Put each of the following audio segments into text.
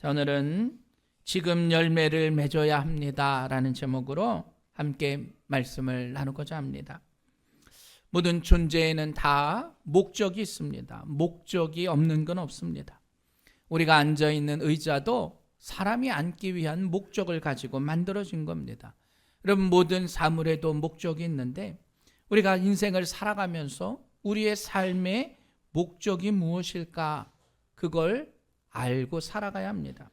자, 오늘은 지금 열매를 맺어야 합니다 라는 제목으로 함께 말씀을 나누고자 합니다. 모든 존재에는 다 목적이 있습니다. 목적이 없는 건 없습니다. 우리가 앉아있는 의자도 사람이 앉기 위한 목적을 가지고 만들어진 겁니다. 여러분, 모든 사물에도 목적이 있는데 우리가 인생을 살아가면서 우리의 삶의 목적이 무엇일까? 그걸 알고 살아가야 합니다.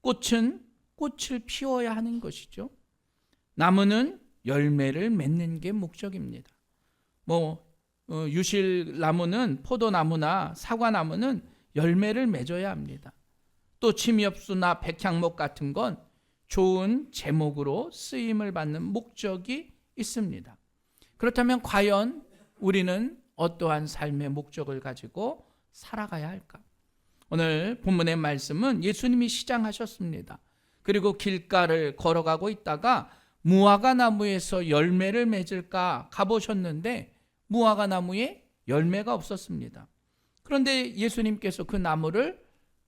꽃은 꽃을 피워야 하는 것이죠. 나무는 열매를 맺는 게 목적입니다. 유실나무는 포도나무나 사과나무는 열매를 맺어야 합니다. 또 침엽수나 백향목 같은 건 좋은 제목으로 쓰임을 받는 목적이 있습니다. 그렇다면 과연 우리는 어떠한 삶의 목적을 가지고 살아가야 할까? 오늘 본문의 말씀은 예수님이 시장하셨습니다. 그리고 길가를 걸어가고 있다가 무화과 나무에서 열매를 맺을까 가보셨는데 무화과 나무에 열매가 없었습니다. 그런데 예수님께서 그 나무를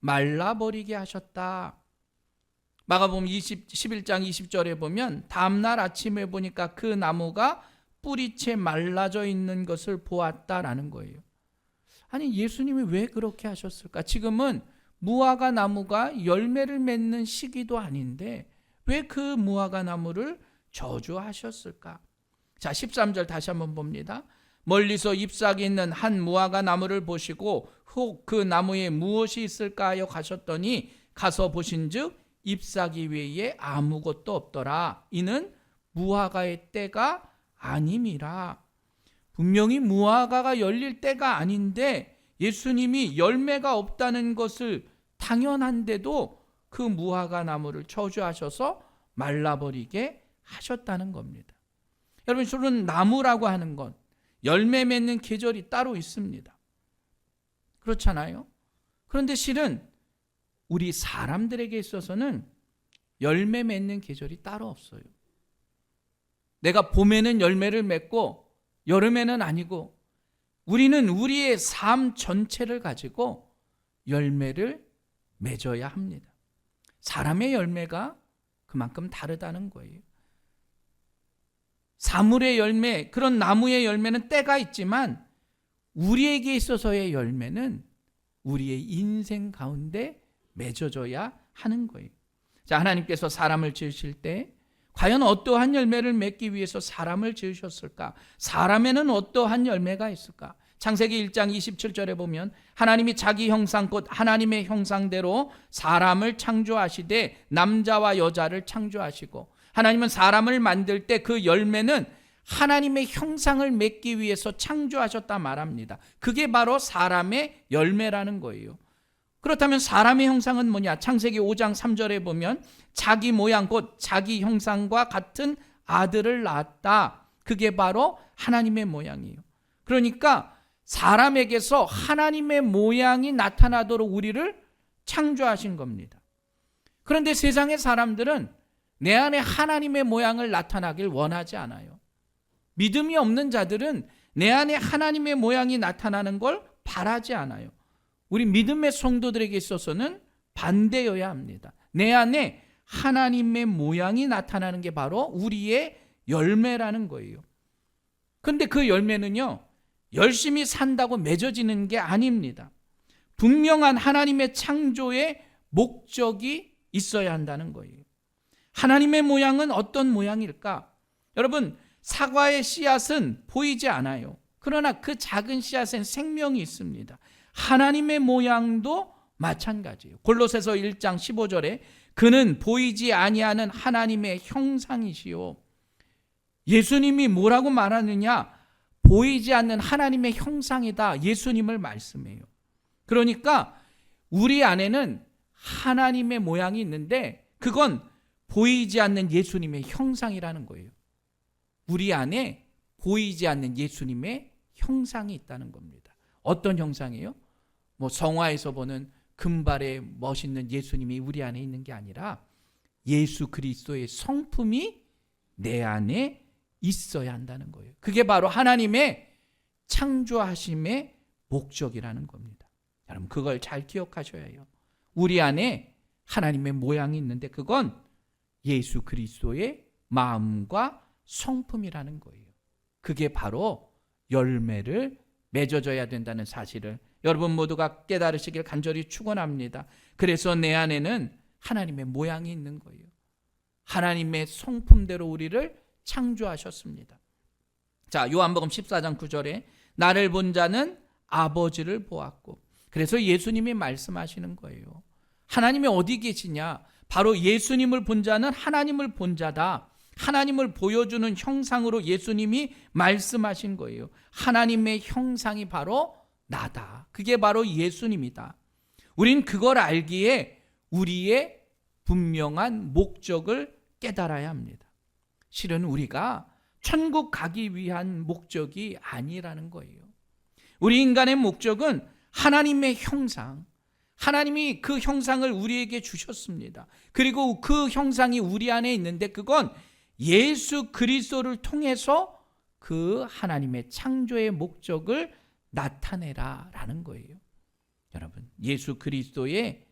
말라버리게 하셨다. 마가복음 11장 20절에 보면 다음날 아침에 보니까 그 나무가 뿌리채 말라져 있는 것을 보았다라는 거예요. 아니, 예수님이 왜 그렇게 하셨을까? 지금은 무화과 나무가 열매를 맺는 시기도 아닌데 왜 그 무화과 나무를 저주하셨을까? 자, 13절 다시 한번 봅니다. 멀리서 잎사귀 있는 한 무화과 나무를 보시고 혹 그 나무에 무엇이 있을까 하여 가셨더니 가서 보신즉 잎사귀 외에 아무것도 없더라. 이는 무화과의 때가 아님이라. 분명히 무화과가 열릴 때가 아닌데 예수님이 열매가 없다는 것을 당연한데도 그 무화과 나무를 저주하셔서 말라버리게 하셨다는 겁니다. 여러분, 실은 나무라고 하는 건 열매 맺는 계절이 따로 있습니다. 그렇잖아요? 그런데 실은 우리 사람들에게 있어서는 열매 맺는 계절이 따로 없어요. 내가 봄에는 열매를 맺고 여름에는 아니고 우리는 우리의 삶 전체를 가지고 열매를 맺어야 합니다. 사람의 열매가 그만큼 다르다는 거예요. 사물의 열매, 그런 나무의 열매는 때가 있지만 우리에게 있어서의 열매는 우리의 인생 가운데 맺어져야 하는 거예요. 자, 하나님께서 사람을 지으실 때 과연 어떠한 열매를 맺기 위해서 사람을 지으셨을까? 사람에는 어떠한 열매가 있을까? 창세기 1장 27절에 보면 하나님이 자기 형상 곧 하나님의 형상대로 사람을 창조하시되 남자와 여자를 창조하시고, 하나님은 사람을 만들 때 그 열매는 하나님의 형상을 맺기 위해서 창조하셨다 말합니다. 그게 바로 사람의 열매라는 거예요. 그렇다면 사람의 형상은 뭐냐? 창세기 5장 3절에 보면 자기 모양 곧 자기 형상과 같은 아들을 낳았다. 그게 바로 하나님의 모양이에요. 그러니까 사람에게서 하나님의 모양이 나타나도록 우리를 창조하신 겁니다. 그런데 세상의 사람들은 내 안에 하나님의 모양을 나타나길 원하지 않아요. 믿음이 없는 자들은 내 안에 하나님의 모양이 나타나는 걸 바라지 않아요. 우리 믿음의 성도들에게 있어서는 반대여야 합니다. 내 안에 하나님의 모양이 나타나는 게 바로 우리의 열매라는 거예요. 그런데 그 열매는요, 열심히 산다고 맺어지는 게 아닙니다. 분명한 하나님의 창조의 목적이 있어야 한다는 거예요. 하나님의 모양은 어떤 모양일까? 여러분, 사과의 씨앗은 보이지 않아요. 그러나 그 작은 씨앗엔 생명이 있습니다. 하나님의 모양도 마찬가지예요. 골로새서 1장 15절에 그는 보이지 아니하는 하나님의 형상이시요. 예수님이 뭐라고 말하느냐? 보이지 않는 하나님의 형상이다. 예수님을 말씀해요. 그러니까 우리 안에는 하나님의 모양이 있는데 그건 보이지 않는 예수님의 형상이라는 거예요. 우리 안에 보이지 않는 예수님의 형상이 있다는 겁니다. 어떤 형상이에요? 성화에서 보는 금발의 멋있는 예수님이 우리 안에 있는 게 아니라 예수 그리스도의 성품이 내 안에 있어야 한다는 거예요. 그게 바로 하나님의 창조하심의 목적이라는 겁니다. 여러분, 그걸 잘 기억하셔야 해요. 우리 안에 하나님의 모양이 있는데 그건 예수 그리스도의 마음과 성품이라는 거예요. 그게 바로 열매를 맺어줘야 된다는 사실을 여러분 모두가 깨달으시길 간절히 축원합니다. 그래서 내 안에는 하나님의 모양이 있는 거예요. 하나님의 성품대로 우리를 창조하셨습니다. 자, 요한복음 14장 9절에 나를 본 자는 아버지를 보았고, 그래서 예수님이 말씀하시는 거예요. 하나님이 어디 계시냐? 바로 예수님을 본 자는 하나님을 본 자다. 하나님을 보여주는 형상으로 예수님이 말씀하신 거예요. 하나님의 형상이 바로 나다. 그게 바로 예수님이다. 우린 그걸 알기에 우리의 분명한 목적을 깨달아야 합니다. 실은 우리가 천국 가기 위한 목적이 아니라는 거예요. 우리 인간의 목적은 하나님의 형상, 하나님이 그 형상을 우리에게 주셨습니다. 그리고 그 형상이 우리 안에 있는데 그건 예수 그리스도를 통해서 그 하나님의 창조의 목적을 나타내라라는 거예요. 여러분, 예수 그리스도의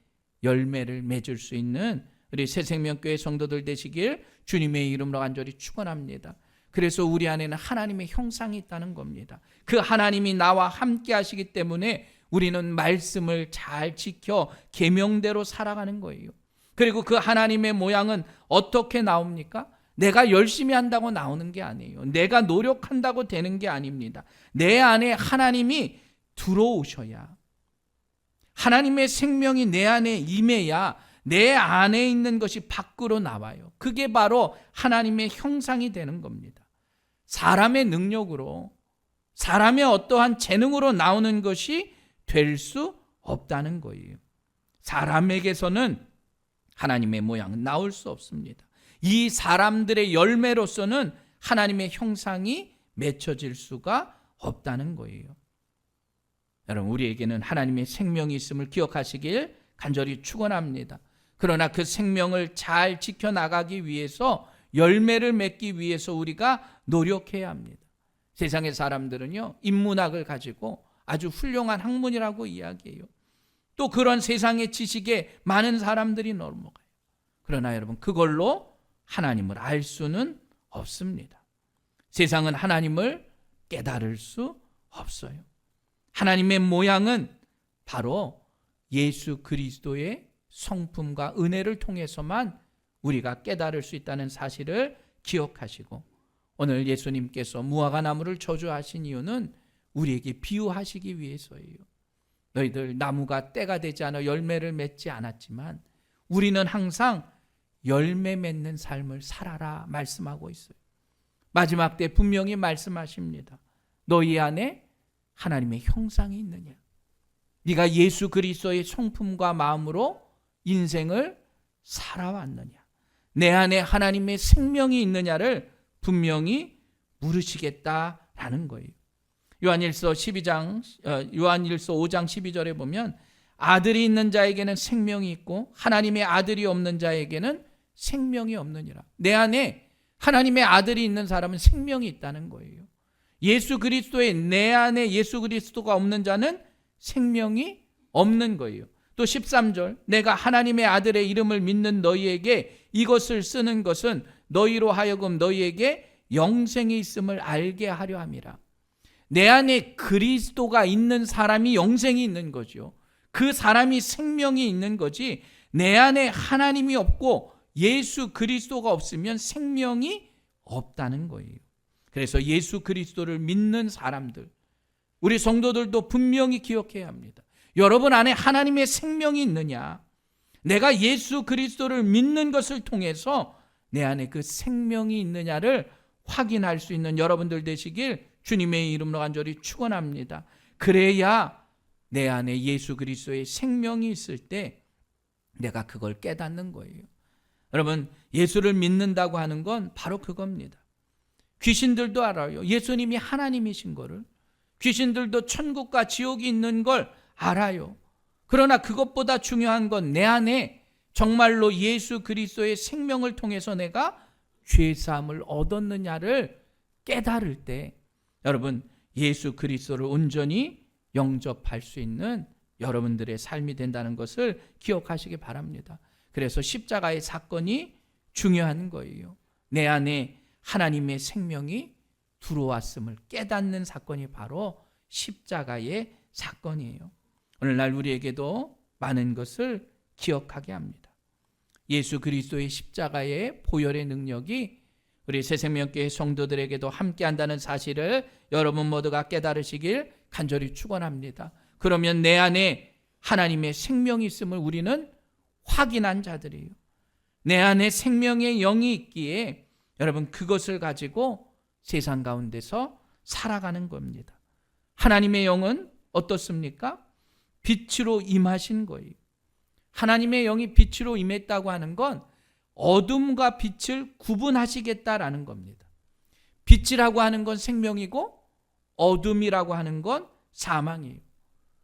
열매를 맺을 수 있는 우리 새생명교회 성도들 되시길 주님의 이름으로 간절히 축원합니다. 그래서 우리 안에는 하나님의 형상이 있다는 겁니다. 그 하나님이 나와 함께 하시기 때문에 우리는 말씀을 잘 지켜 계명대로 살아가는 거예요. 그리고 그 하나님의 모양은 어떻게 나옵니까? 내가 열심히 한다고 나오는 게 아니에요. 내가 노력한다고 되는 게 아닙니다. 내 안에 하나님이 들어오셔야, 하나님의 생명이 내 안에 임해야 내 안에 있는 것이 밖으로 나와요. 그게 바로 하나님의 형상이 되는 겁니다. 사람의 능력으로, 사람의 어떠한 재능으로 나오는 것이 될 수 없다는 거예요. 사람에게서는 하나님의 모양은 나올 수 없습니다. 이 사람들의 열매로서는 하나님의 형상이 맺혀질 수가 없다는 거예요. 여러분, 우리에게는 하나님의 생명이 있음을 기억하시길 간절히 축원합니다. 그러나 그 생명을 잘 지켜나가기 위해서, 열매를 맺기 위해서 우리가 노력해야 합니다. 세상의 사람들은요, 인문학을 가지고 아주 훌륭한 학문이라고 이야기해요. 또 그런 세상의 지식에 많은 사람들이 넘어가요. 그러나 여러분, 그걸로 하나님을 알 수는 없습니다. 세상은 하나님을 깨달을 수 없어요. 하나님의 모양은 바로 예수 그리스도의 성품과 은혜를 통해서만 우리가 깨달을 수 있다는 사실을 기억하시고, 오늘 예수님께서 무화과 나무를 저주하신 이유는 우리에게 비유하시기 위해서예요. 너희들 나무가 때가 되지 않아 열매를 맺지 않았지만 우리는 항상 열매 맺는 삶을 살아라 말씀하고 있어요. 마지막 때 분명히 말씀하십니다. 너희 안에 하나님의 형상이 있느냐? 네가 예수 그리스도의 성품과 마음으로 인생을 살아왔느냐? 내 안에 하나님의 생명이 있느냐를 분명히 물으시겠다라는 거예요. 요한일서 5장 12절에 보면 아들이 있는 자에게는 생명이 있고 하나님의 아들이 없는 자에게는 생명이 없느니라. 내 안에 하나님의 아들이 있는 사람은 생명이 있다는 거예요. 예수 그리스도의 내 안에 예수 그리스도가 없는 자는 생명이 없는 거예요. 또 13절, 내가 하나님의 아들의 이름을 믿는 너희에게 이것을 쓰는 것은 너희로 하여금 너희에게 영생이 있음을 알게 하려 함이라. 내 안에 그리스도가 있는 사람이 영생이 있는 거죠. 그 사람이 생명이 있는 거지, 내 안에 하나님이 없고 예수 그리스도가 없으면 생명이 없다는 거예요. 그래서 예수 그리스도를 믿는 사람들, 우리 성도들도 분명히 기억해야 합니다. 여러분 안에 하나님의 생명이 있느냐? 내가 예수 그리스도를 믿는 것을 통해서 내 안에 그 생명이 있느냐를 확인할 수 있는 여러분들 되시길 주님의 이름으로 간절히 축원합니다. 그래야 내 안에 예수 그리스도의 생명이 있을 때 내가 그걸 깨닫는 거예요. 여러분, 예수를 믿는다고 하는 건 바로 그겁니다. 귀신들도 알아요. 예수님이 하나님이신 거를. 귀신들도 천국과 지옥이 있는 걸 알아요. 그러나 그것보다 중요한 건 내 안에 정말로 예수 그리스도의 생명을 통해서 내가 죄사함을 얻었느냐를 깨달을 때 여러분, 예수 그리스도를 온전히 영접할 수 있는 여러분들의 삶이 된다는 것을 기억하시기 바랍니다. 그래서 십자가의 사건이 중요한 거예요. 내 안에 하나님의 생명이 들어왔음을 깨닫는 사건이 바로 십자가의 사건이에요. 오늘날 우리에게도 많은 것을 기억하게 합니다. 예수 그리스도의 십자가의 보혈의 능력이 우리 새생명교회 성도들에게도 함께한다는 사실을 여러분 모두가 깨달으시길 간절히 축원합니다. 그러면 내 안에 하나님의 생명이 있음을 우리는 확인한 자들이에요. 내 안에 생명의 영이 있기에 여러분 그것을 가지고 세상 가운데서 살아가는 겁니다. 하나님의 영은 어떻습니까? 빛으로 임하신 거예요. 하나님의 영이 빛으로 임했다고 하는 건 어둠과 빛을 구분하시겠다라는 겁니다. 빛이라고 하는 건 생명이고 어둠이라고 하는 건 사망이에요.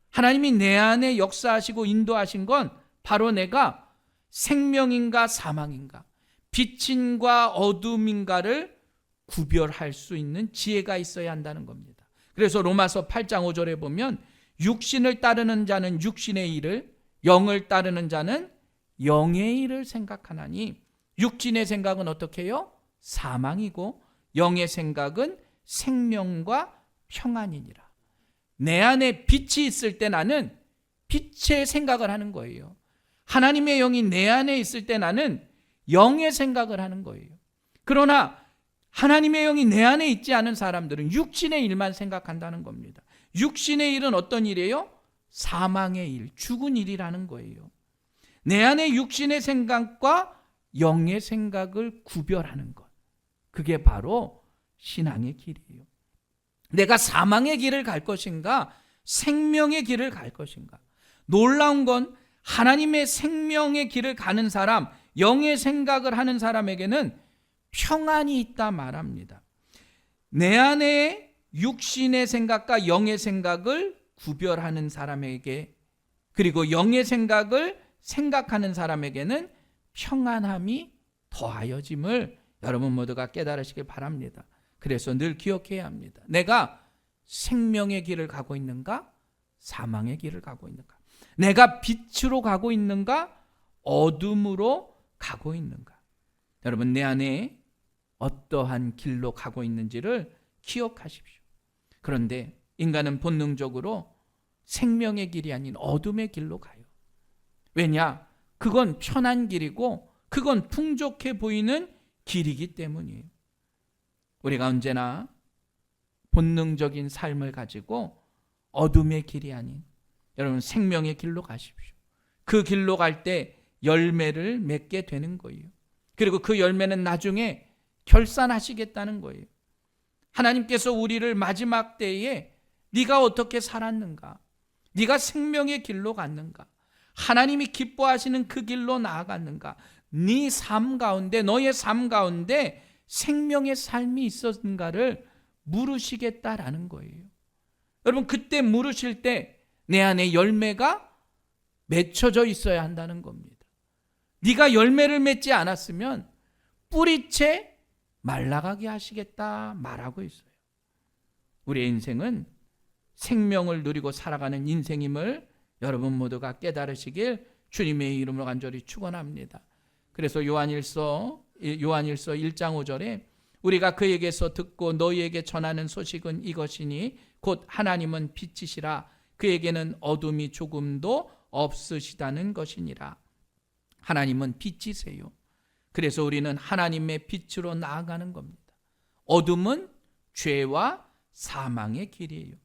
하나님이 내 안에 역사하시고 인도하신 건 바로 내가 생명인가 사망인가, 빛인가 어둠인가를 구별할 수 있는 지혜가 있어야 한다는 겁니다. 그래서 로마서 8장 5절에 보면 육신을 따르는 자는 육신의 일을, 영을 따르는 자는 영의 일을 생각하나니 육신의 생각은 어떻게 해요? 사망이고 영의 생각은 생명과 평안이니라. 내 안에 빛이 있을 때 나는 빛의 생각을 하는 거예요. 하나님의 영이 내 안에 있을 때 나는 영의 생각을 하는 거예요. 그러나 하나님의 영이 내 안에 있지 않은 사람들은 육신의 일만 생각한다는 겁니다. 육신의 일은 어떤 일이에요? 사망의 일, 죽은 일이라는 거예요. 내 안에 육신의 생각과 영의 생각을 구별하는 것, 그게 바로 신앙의 길이에요. 내가 사망의 길을 갈 것인가 생명의 길을 갈 것인가. 놀라운 건 하나님의 생명의 길을 가는 사람, 영의 생각을 하는 사람에게는 평안이 있다 말합니다. 내 안에 육신의 생각과 영의 생각을 구별하는 사람에게, 그리고 영의 생각을 생각하는 사람에게는 평안함이 더하여짐을 여러분 모두가 깨달으시길 바랍니다. 그래서 늘 기억해야 합니다. 내가 생명의 길을 가고 있는가? 사망의 길을 가고 있는가? 내가 빛으로 가고 있는가? 어둠으로 가고 있는가? 여러분, 내 안에 어떠한 길로 가고 있는지를 기억하십시오. 그런데 인간은 본능적으로 생명의 길이 아닌 어둠의 길로 가요. 왜냐? 그건 편한 길이고 그건 풍족해 보이는 길이기 때문이에요. 우리가 언제나 본능적인 삶을 가지고 어둠의 길이 아닌 여러분 생명의 길로 가십시오. 그 길로 갈 때 열매를 맺게 되는 거예요. 그리고 그 열매는 나중에 결산하시겠다는 거예요. 하나님께서 우리를 마지막 때에 네가 어떻게 살았는가? 네가 생명의 길로 갔는가? 하나님이 기뻐하시는 그 길로 나아갔는가? 네 삶 가운데, 너의 삶 가운데 생명의 삶이 있었는가를 물으시겠다라는 거예요. 여러분, 그때 물으실 때 내 안에 열매가 맺혀져 있어야 한다는 겁니다. 네가 열매를 맺지 않았으면 뿌리채 말라가게 하시겠다 말하고 있어요. 우리의 인생은 생명을 누리고 살아가는 인생임을 여러분 모두가 깨달으시길 주님의 이름으로 간절히 축원합니다. 그래서 요한일서 1장 5절에 우리가 그에게서 듣고 너희에게 전하는 소식은 이것이니 곧 하나님은 빛이시라 그에게는 어둠이 조금도 없으시다는 것이니라. 하나님은 빛이세요. 그래서 우리는 하나님의 빛으로 나아가는 겁니다. 어둠은 죄와 사망의 길이에요.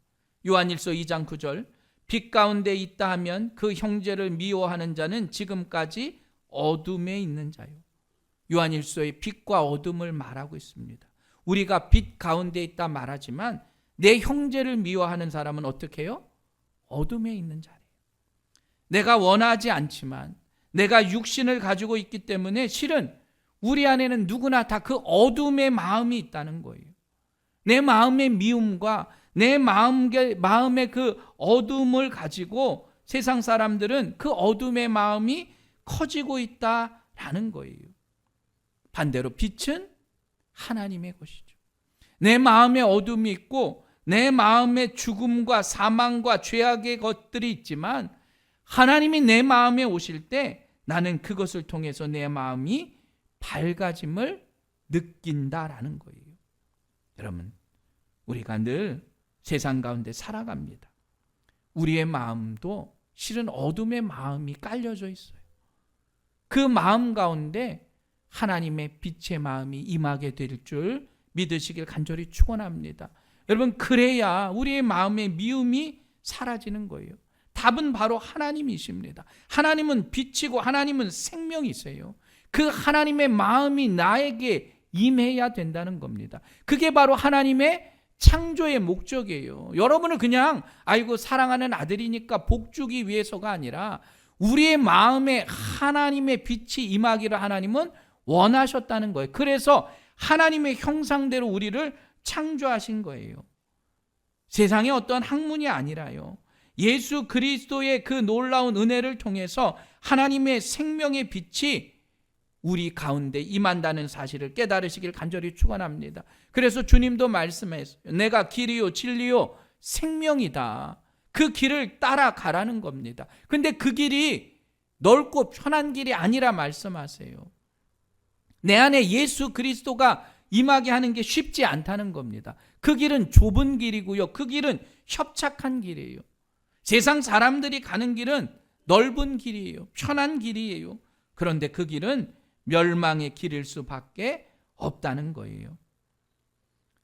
요한일서 2장 9절 빛 가운데 있다 하면 그 형제를 미워하는 자는 지금까지 어둠에 있는 자요. 요한일서의 빛과 어둠을 말하고 있습니다. 우리가 빛 가운데 있다 말하지만 내 형제를 미워하는 사람은 어떻게 해요? 어둠에 있는 자예요. 내가 원하지 않지만 내가 육신을 가지고 있기 때문에 실은 우리 안에는 누구나 다 그 어둠의 마음이 있다는 거예요. 내 마음의 미움과 내 마음의 그 어둠을 가지고 세상 사람들은 그 어둠의 마음이 커지고 있다라는 거예요. 반대로 빛은 하나님의 것이죠. 내 마음에 어둠이 있고 내 마음에 죽음과 사망과 죄악의 것들이 있지만 하나님이 내 마음에 오실 때 나는 그것을 통해서 내 마음이 밝아짐을 느낀다라는 거예요. 여러분, 우리가 늘 세상 가운데 살아갑니다. 우리의 마음도 실은 어둠의 마음이 깔려져 있어요. 그 마음 가운데 하나님의 빛의 마음이 임하게 될 줄 믿으시길 간절히 축원합니다. 여러분, 그래야 우리의 마음의 미움이 사라지는 거예요. 답은 바로 하나님이십니다. 하나님은 빛이고 하나님은 생명이세요. 그 하나님의 마음이 나에게 임해야 된다는 겁니다. 그게 바로 하나님의 창조의 목적이에요. 여러분을 그냥 아이고 사랑하는 아들이니까 복 주기 위해서가 아니라 우리의 마음에 하나님의 빛이 임하기를 하나님은 원하셨다는 거예요. 그래서 하나님의 형상대로 우리를 창조하신 거예요. 세상의 어떤 학문이 아니라요. 예수 그리스도의 그 놀라운 은혜를 통해서 하나님의 생명의 빛이 우리 가운데 임한다는 사실을 깨달으시길 간절히 축원합니다. 그래서 주님도 말씀했어요. 내가 길이요 진리요 생명이다. 그 길을 따라가라는 겁니다. 근데 그 길이 넓고 편한 길이 아니라 말씀하세요. 내 안에 예수 그리스도가 임하게 하는 게 쉽지 않다는 겁니다. 그 길은 좁은 길이고요. 그 길은 협착한 길이에요. 세상 사람들이 가는 길은 넓은 길이에요. 편한 길이에요. 그런데 그 길은 멸망의 길일 수밖에 없다는 거예요.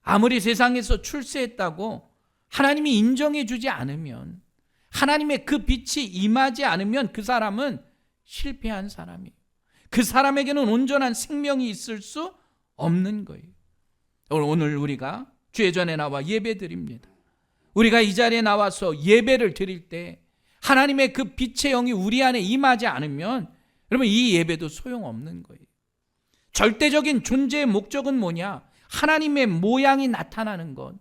아무리 세상에서 출세했다고 하나님이 인정해 주지 않으면, 하나님의 그 빛이 임하지 않으면 그 사람은 실패한 사람이에요. 그 사람에게는 온전한 생명이 있을 수 없는 거예요. 오늘 우리가 주의 전에 나와 예배 드립니다. 우리가 이 자리에 나와서 예배를 드릴 때 하나님의 그 빛의 영이 우리 안에 임하지 않으면 여러분 이 예배도 소용없는 거예요. 절대적인 존재의 목적은 뭐냐? 하나님의 모양이 나타나는 것.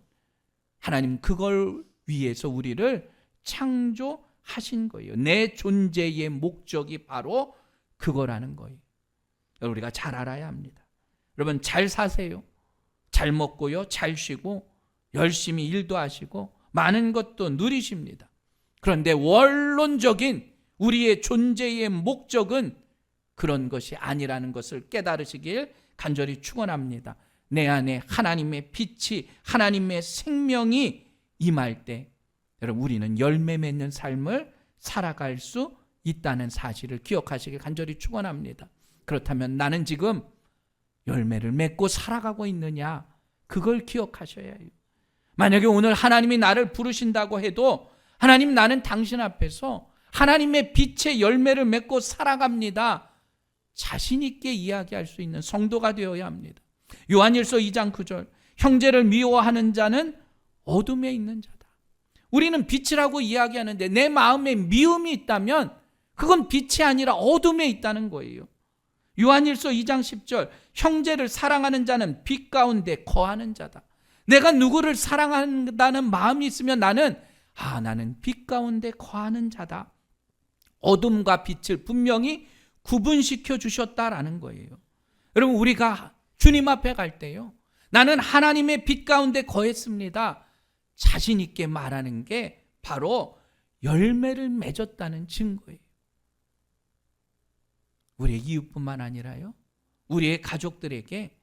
하나님 그걸 위해서 우리를 창조하신 거예요. 내 존재의 목적이 바로 그거라는 거예요. 우리가 잘 알아야 합니다. 여러분 잘 사세요. 잘 먹고요. 잘 쉬고 열심히 일도 하시고 많은 것도 누리십니다. 그런데 원론적인 우리의 존재의 목적은 그런 것이 아니라는 것을 깨달으시길 간절히 축원합니다. 내 안에 하나님의 빛이, 하나님의 생명이 임할 때 여러분 우리는 열매 맺는 삶을 살아갈 수 있다는 사실을 기억하시길 간절히 축원합니다. 그렇다면 나는 지금 열매를 맺고 살아가고 있느냐? 그걸 기억하셔야 해요. 만약에 오늘 하나님이 나를 부르신다고 해도 하나님 나는 당신 앞에서 하나님의 빛의 열매를 맺고 살아갑니다. 자신 있게 이야기할 수 있는 성도가 되어야 합니다. 요한일서 2장 9절 형제를 미워하는 자는 어둠에 있는 자다. 우리는 빛이라고 이야기하는데 내 마음에 미움이 있다면 그건 빛이 아니라 어둠에 있다는 거예요. 요한일서 2장 10절 형제를 사랑하는 자는 빛 가운데 거하는 자다. 내가 누구를 사랑한다는 마음이 있으면 나는 빛 가운데 거하는 자다. 어둠과 빛을 분명히 구분시켜 주셨다라는 거예요. 여러분 우리가 주님 앞에 갈 때요. 나는 하나님의 빛 가운데 거했습니다. 자신 있게 말하는 게 바로 열매를 맺었다는 증거예요. 우리의 이웃뿐만 아니라요. 우리의 가족들에게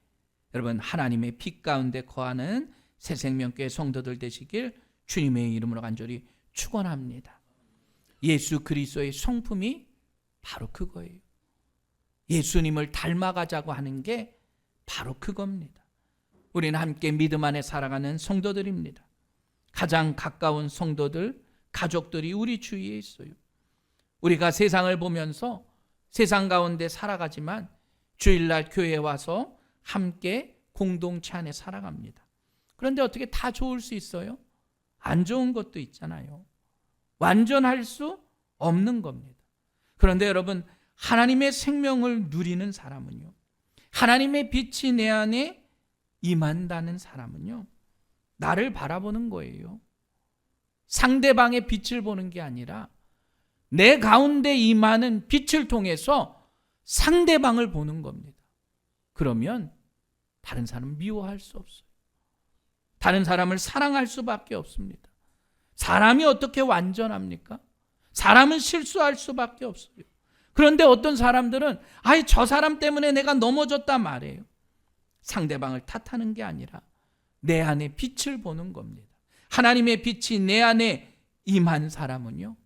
여러분 하나님의 빛 가운데 거하는 새생명교회 성도들 되시길 주님의 이름으로 간절히 축원합니다. 예수 그리스도의 성품이 바로 그거예요. 예수님을 닮아가자고 하는 게 바로 그겁니다. 우리는 함께 믿음 안에 살아가는 성도들입니다. 가장 가까운 성도들, 가족들이 우리 주위에 있어요. 우리가 세상을 보면서 세상 가운데 살아가지만 주일날 교회에 와서 함께 공동체 안에 살아갑니다. 그런데 어떻게 다 좋을 수 있어요? 안 좋은 것도 있잖아요. 완전할 수 없는 겁니다. 그런데 여러분 하나님의 생명을 누리는 사람은요, 하나님의 빛이 내 안에 임한다는 사람은요, 나를 바라보는 거예요. 상대방의 빛을 보는 게 아니라 내 가운데 임하는 빛을 통해서 상대방을 보는 겁니다. 그러면 다른 사람을 미워할 수 없어요. 다른 사람을 사랑할 수밖에 없습니다. 사람이 어떻게 완전합니까? 사람은 실수할 수밖에 없어요. 그런데 어떤 사람들은 아이 저 사람 때문에 내가 넘어졌단 말이에요. 상대방을 탓하는 게 아니라 내 안에 빛을 보는 겁니다. 하나님의 빛이 내 안에 임한 사람은요,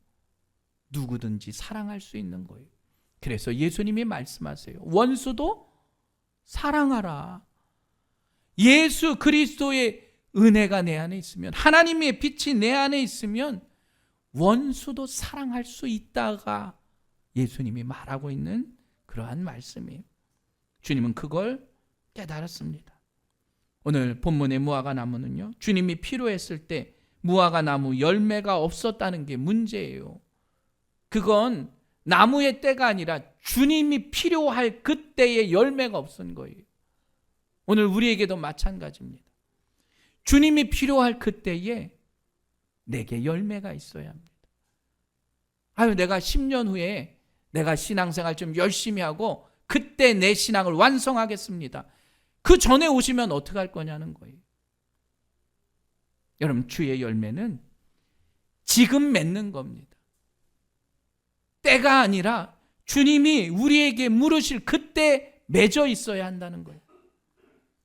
누구든지 사랑할 수 있는 거예요. 그래서 예수님이 말씀하세요. 원수도 사랑하라. 예수 그리스도의 은혜가 내 안에 있으면, 하나님의 빛이 내 안에 있으면 원수도 사랑할 수 있다가 예수님이 말하고 있는 그러한 말씀이에요. 주님은 그걸 깨달았습니다. 오늘 본문의 무화과 나무는요, 주님이 필요했을 때 무화과 나무 열매가 없었다는 게 문제예요. 그건 나무의 때가 아니라 주님이 필요할 그때의 열매가 없은 거예요. 오늘 우리에게도 마찬가지입니다. 주님이 필요할 그때에 내게 열매가 있어야 합니다. 아유, 내가 10년 후에 내가 신앙생활 좀 열심히 하고 그때 내 신앙을 완성하겠습니다. 그 전에 오시면 어떻게 할 거냐는 거예요. 여러분, 주의 열매는 지금 맺는 겁니다. 때가 아니라 주님이 우리에게 물으실 그때 맺어 있어야 한다는 거예요.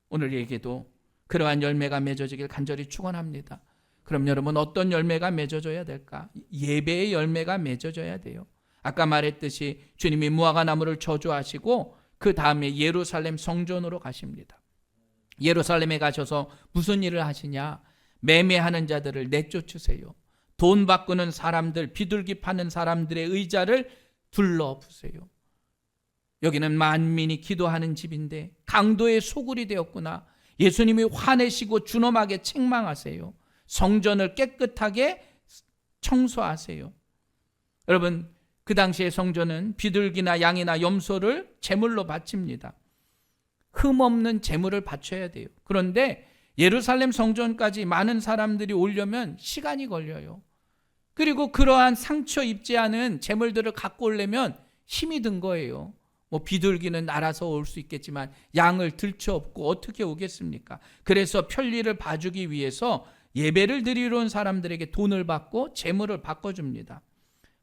오늘에게도 그러한 열매가 맺어지길 간절히 축원합니다. 그럼 여러분, 어떤 열매가 맺어져야 될까? 예배의 열매가 맺어져야 돼요. 아까 말했듯이 주님이 무화과 나무를 저주하시고 그 다음에 예루살렘 성전으로 가십니다. 예루살렘에 가셔서 무슨 일을 하시냐? 매매하는 자들을 내쫓으세요. 돈 바꾸는 사람들, 비둘기 파는 사람들의 의자를 둘러부세요. 여기는 만민이 기도하는 집인데 강도의 소굴이 되었구나. 예수님이 화내시고 준엄하게 책망하세요. 성전을 깨끗하게 청소하세요. 여러분, 그 당시의 성전은 비둘기나 양이나 염소를 제물로 바칩니다. 흠없는 제물을 바쳐야 돼요. 그런데 예루살렘 성전까지 많은 사람들이 오려면 시간이 걸려요. 그리고 그러한 상처 입지 않은 제물들을 갖고 오려면 힘이 든 거예요. 뭐 비둘기는 날아서 올 수 있겠지만 양을 들쳐업고 어떻게 오겠습니까? 그래서 편리를 봐주기 위해서 예배를 드리러 온 사람들에게 돈을 받고 제물을 바꿔줍니다.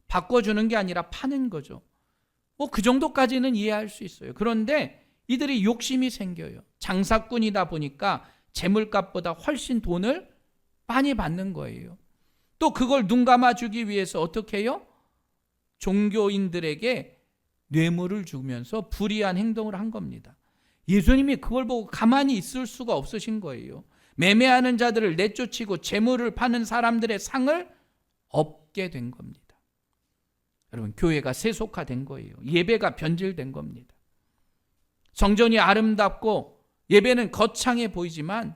바꿔주는 게 아니라 파는 거죠. 뭐 그 정도까지는 이해할 수 있어요. 그런데 이들이 욕심이 생겨요. 장사꾼이다 보니까 제물값보다 훨씬 돈을 많이 받는 거예요. 또 그걸 눈 감아주기 위해서 어떻게 해요? 종교인들에게 뇌물을 주면서 불의한 행동을 한 겁니다. 예수님이 그걸 보고 가만히 있을 수가 없으신 거예요. 매매하는 자들을 내쫓이고 재물을 파는 사람들의 상을 얻게 된 겁니다. 여러분, 교회가 세속화된 거예요. 예배가 변질된 겁니다. 성전이 아름답고 예배는 거창해 보이지만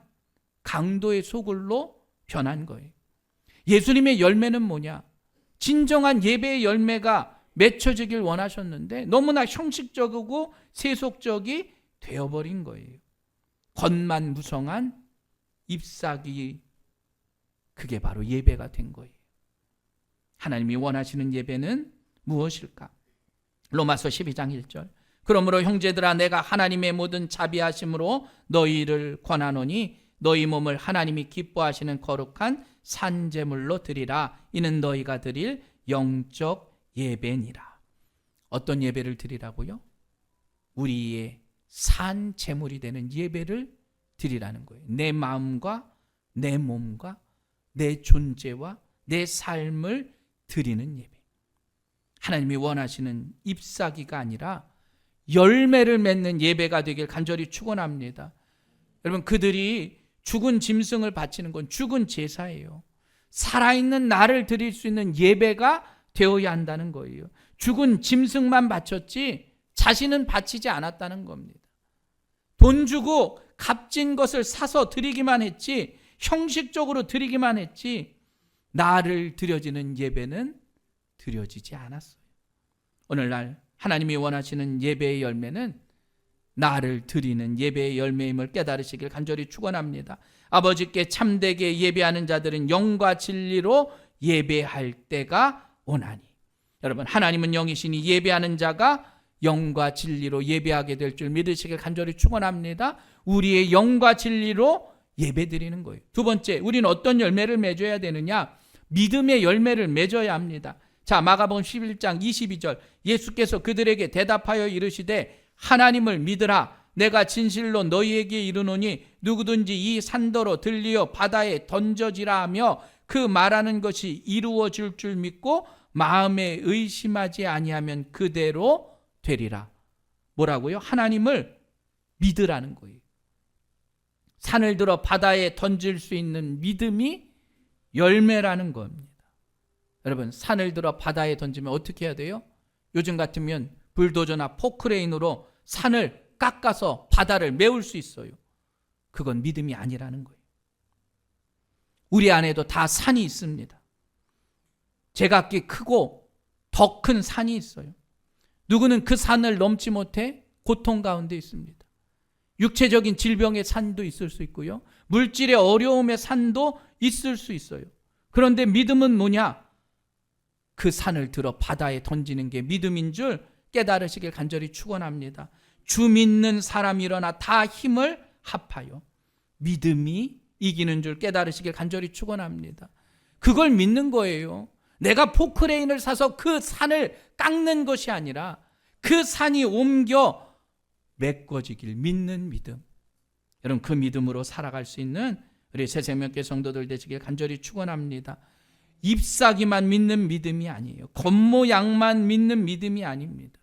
강도의 소굴로 변한 거예요. 예수님의 열매는 뭐냐? 진정한 예배의 열매가 맺혀지길 원하셨는데 너무나 형식적이고 세속적이 되어버린 거예요. 겉만 무성한 잎사귀, 그게 바로 예배가 된 거예요. 하나님이 원하시는 예배는 무엇일까? 로마서 12장 1절. 그러므로 형제들아, 내가 하나님의 모든 자비하심으로 너희를 권하노니 너희 몸을 하나님이 기뻐하시는 거룩한 산제물로 드리라. 이는 너희가 드릴 영적 예배니라. 어떤 예배를 드리라고요? 우리의 산 제물이 되는 예배를 드리라는 거예요. 내 마음과 내 몸과 내 존재와 내 삶을 드리는 예배. 하나님이 원하시는 잎사귀가 아니라 열매를 맺는 예배가 되길 간절히 축원합니다. 여러분, 그들이 죽은 짐승을 바치는 건 죽은 제사예요. 살아있는 나를 드릴 수 있는 예배가 되어야 한다는 거예요. 죽은 짐승만 바쳤지 자신은 바치지 않았다는 겁니다. 돈 주고 값진 것을 사서 드리기만 했지, 형식적으로 드리기만 했지, 나를 드려지는 예배는 드려지지 않았어요. 오늘날 하나님이 원하시는 예배의 열매는 나를 드리는 예배의 열매임을 깨달으시길 간절히 축원합니다. 아버지께 참되게 예배하는 자들은 영과 진리로 예배할 때가 오나니. 여러분, 하나님은 영이시니 예배하는 자가 영과 진리로 예배하게 될 줄 믿으시길 간절히 축원합니다. 우리의 영과 진리로 예배드리는 거예요. 두 번째, 우리는 어떤 열매를 맺어야 되느냐? 믿음의 열매를 맺어야 합니다. 자, 마가복음 11장 22절, 예수께서 그들에게 대답하여 이르시되 하나님을 믿으라. 내가 진실로 너희에게 이르노니 누구든지 이 산더러 들리어 바다에 던져지라 하며 그 말하는 것이 이루어질 줄 믿고 마음에 의심하지 아니하면 그대로 되리라. 뭐라고요? 하나님을 믿으라는 거예요. 산을 들어 바다에 던질 수 있는 믿음이 열매라는 겁니다. 여러분, 산을 들어 바다에 던지면 어떻게 해야 돼요? 요즘 같으면 불도저나 포크레인으로 산을 깎아서 바다를 메울 수 있어요. 그건 믿음이 아니라는 거예요. 우리 안에도 다 산이 있습니다. 제각기 크고 더 큰 산이 있어요. 누구는 그 산을 넘지 못해 고통 가운데 있습니다. 육체적인 질병의 산도 있을 수 있고요. 물질의 어려움의 산도 있을 수 있어요. 그런데 믿음은 뭐냐? 그 산을 들어 바다에 던지는 게 믿음인 줄 깨달으시길 간절히 축원합니다. 주 믿는 사람이 일어나 다 힘을 합하여 믿음이 이기는 줄 깨달으시길 간절히 축원합니다. 그걸 믿는 거예요. 내가 포크레인을 사서 그 산을 깎는 것이 아니라 그 산이 옮겨 메꿔지길 믿는 믿음. 여러분, 그 믿음으로 살아갈 수 있는 우리 새생명교회 성도들 되시길 간절히 축원합니다. 잎사귀만 믿는 믿음이 아니에요. 겉모양만 믿는 믿음이 아닙니다.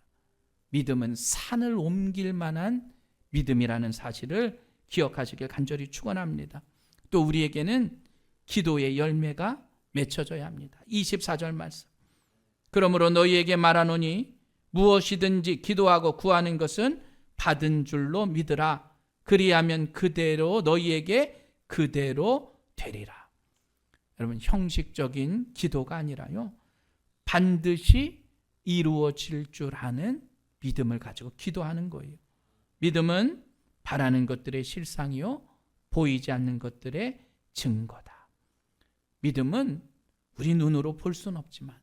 믿음은 산을 옮길 만한 믿음이라는 사실을 기억하시길 간절히 축원합니다. 또 우리에게는 기도의 열매가 맺혀져야 합니다. 24절 말씀. 그러므로 너희에게 말하노니 무엇이든지 기도하고 구하는 것은 받은 줄로 믿으라. 그리하면 그대로 너희에게 그대로 되리라. 여러분, 형식적인 기도가 아니라요, 반드시 이루어질 줄 아는 믿음을 가지고 기도하는 거예요. 믿음은 바라는 것들의 실상이요 보이지 않는 것들의 증거다. 믿음은 우리 눈으로 볼 수는 없지만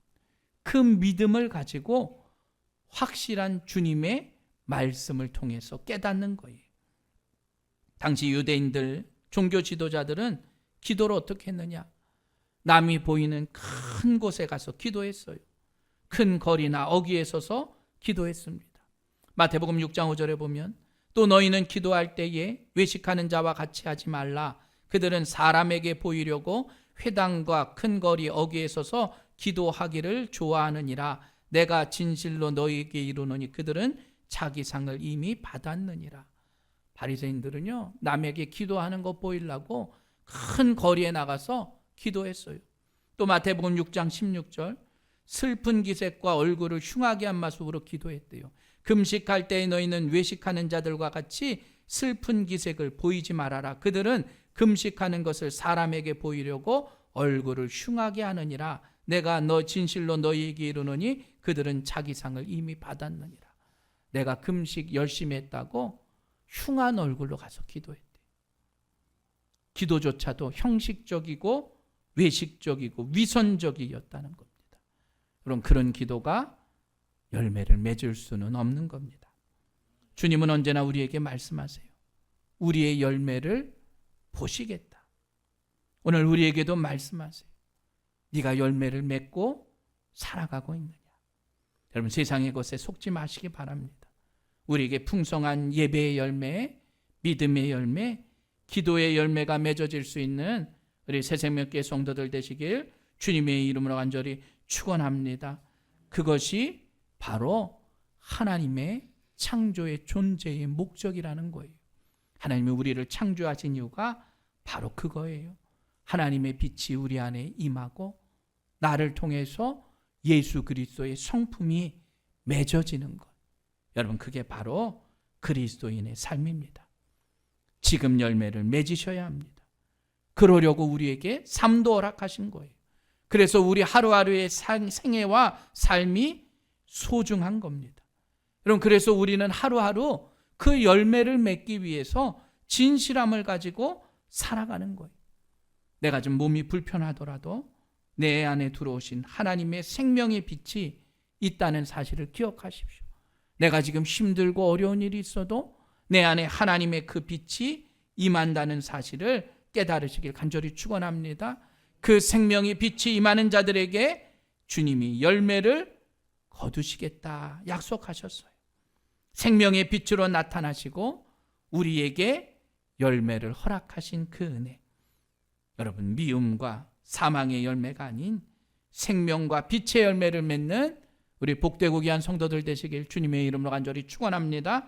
그 믿음을 가지고 확실한 주님의 말씀을 통해서 깨닫는 거예요. 당시 유대인들, 종교 지도자들은 기도를 어떻게 했느냐? 남이 보이는 큰 곳에 가서 기도했어요. 큰 거리나 어귀에 서서 기도했습니다. 마태복음 6장 5절에 보면 또 너희는 기도할 때에 외식하는 자와 같이 하지 말라. 그들은 사람에게 보이려고 회당과 큰 거리 어귀에 서서 기도하기를 좋아하느니라. 내가 진실로 너희에게 이르노니 그들은 자기 상을 이미 받았느니라. 바리새인들은요, 남에게 기도하는 것 보이려고 큰 거리에 나가서 기도했어요. 또 마태복음 6장 16절, 슬픈 기색과 얼굴을 흉하게 한 모습으로 기도했대요. 금식할 때에 너희는 외식하는 자들과 같이 슬픈 기색을 보이지 말아라. 그들은 금식하는 것을 사람에게 보이려고 얼굴을 흉하게 하느니라. 내가 진실로 너희에게 이르노니 그들은 자기 상을 이미 받았느니라. 내가 금식 열심히 했다고 흉한 얼굴로 가서 기도했대요. 기도조차도 형식적이고 외식적이고 위선적이었다는 겁니다. 그럼 그런 기도가 열매를 맺을 수는 없는 겁니다. 주님은 언제나 우리에게 말씀하세요. 우리의 열매를 보시겠다. 오늘 우리에게도 말씀하세요. 네가 열매를 맺고 살아가고 있느냐. 여러분, 세상의 것에 속지 마시기 바랍니다. 우리에게 풍성한 예배의 열매, 믿음의 열매, 기도의 열매가 맺어질 수 있는 우리 새생명교회 성도들 되시길 주님의 이름으로 간절히 축원합니다. 그것이 바로 하나님의 창조의 존재의 목적이라는 거예요. 하나님이 우리를 창조하신 이유가 바로 그거예요. 하나님의 빛이 우리 안에 임하고 나를 통해서 예수 그리스도의 성품이 맺어지는 것. 여러분, 그게 바로 그리스도인의 삶입니다. 지금 열매를 맺으셔야 합니다. 그러려고 우리에게 삶도 허락하신 거예요. 그래서 우리 하루하루의 생애와 삶이 소중한 겁니다. 여러분, 그래서 우리는 하루하루 그 열매를 맺기 위해서 진실함을 가지고 살아가는 거예요. 내가 좀 몸이 불편하더라도 내 안에 들어오신 하나님의 생명의 빛이 있다는 사실을 기억하십시오. 내가 지금 힘들고 어려운 일이 있어도 내 안에 하나님의 그 빛이 임한다는 사실을 깨달으시길 간절히 축원합니다. 그 생명의 빛이 임하는 자들에게 주님이 열매를 거두시겠다 약속하셨어요. 생명의 빛으로 나타나시고 우리에게 열매를 허락하신 그 은혜. 여러분, 미움과 사망의 열매가 아닌 생명과 빛의 열매를 맺는 우리 복되고 귀한 성도들 되시길 주님의 이름으로 간절히 축원합니다.